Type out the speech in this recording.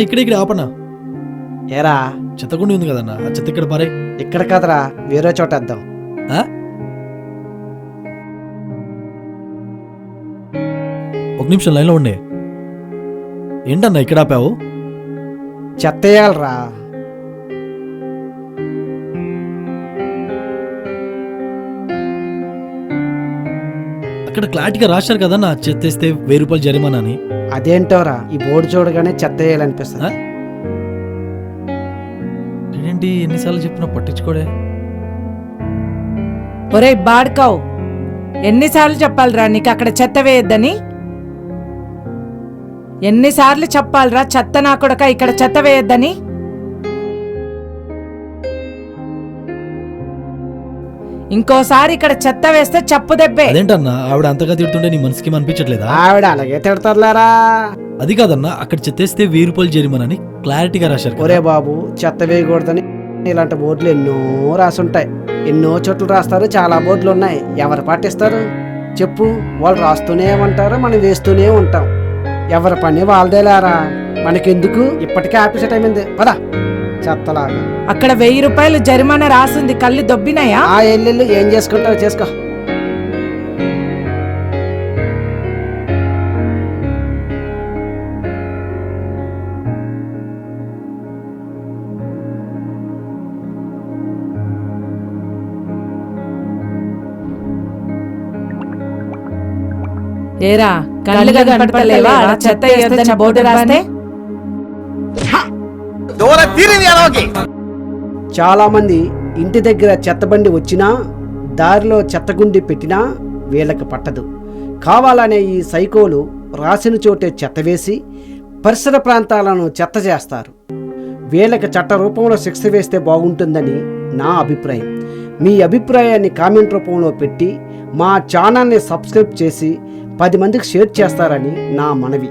ఇక్కడ ఆపన్నా. ఏరా చెత్తకుండి ఉంది కదన్నా, ఆ చెత్త ఇక్కడ పారే. ఇక్కడ కదరా, వేరే చోట వేద్దాం. ఒక నిమిషం లైన్లో ఉండే. ఏంటన్నా ఇక్కడ ఆపావు? చెత్త వేయాలరా. అక్కడ క్లారిటీగా రాశారు కదన్నా, చెత్త వేస్తే 1000 రూపాయలు జరిమానా అని. అదేంటోరా, ఈ బోర్డు చూడగానే చెత్త వేయాలనిపిస్తుంది. ఏంటి ఎన్నిసార్లు చెప్పినా పట్టించుకోడే. ఒరే బాడ్కావు, ఎన్నిసార్లు చెప్పాలిరా నీకు అక్కడ చెత్త వేయొద్దని? ఎన్నిసార్లు చెప్పాలిరా చెత్త నా కొడక ఇక్కడ చెత్త వేయొద్దని? ఇంకోసారి ఇక్కడ చెత్త వేస్తే చెప్పు దెబ్బే. అదేంటన్నా ఆవిడ అంతగా తిడుతుంటే నీ మనసుకి అనిపించట్లేదా? ఆవిడ అలాగే తిడతారులేరా. అది కాదన్నా, అక్కడ చెత్త వేస్తే 1000 రూపాయలు జరిమానా అని క్లారిటీగా రాశారు. ఒరే బాబు, చెత్త వేయకూడదని ఇలాంటి బోర్డులు ఎన్నో రాసుంటాయి. ఎన్నో చోట్ల రాస్తారు, చాలా బోర్డులు ఉన్నాయి. ఎవరు పాటిస్తారు చెప్పు? వాళ్ళు రాస్తూనే ఉంటారు, మనం వేస్తూనే ఉంటాం. ఎవరి పని వాళ్ళదేలారా, మనకెందుకు? ఇప్పటికే ఆఫీస్ టైం అయింది, పదా చెత్తలాగా. అక్కడ 1000 రూపాయలు జరిమానా రాసింది, కళ్ళు దొబ్బినాయా? ఆ ఎల్లెళ్ళు ఏం చేసుకుంటావు చేసుకో. ఏరా కళ్ళు కనపడతలేవా? చెత్త వేయొద్దని బోర్డు రాస్తే చాలా మంది ఇంటి దగ్గర చెత్తబండి వచ్చినా దారిలో చెత్తగుండి పెట్టినా వీళ్ళకి పట్టదు. కావాలనే ఈ సైకోలు రాసిన చోటే చెత్త వేసి పరిసర ప్రాంతాలను చెత్త చేస్తారు. వీళ్ళకి చట్ట రూపంలో శిక్ష వేస్తే బాగుంటుందని నా అభిప్రాయం. మీ అభిప్రాయాన్ని కామెంట్ రూపంలో పెట్టి మా ఛానల్ని సబ్స్క్రైబ్ చేసి 10 మందికి షేర్ చేస్తారని నా మనవి.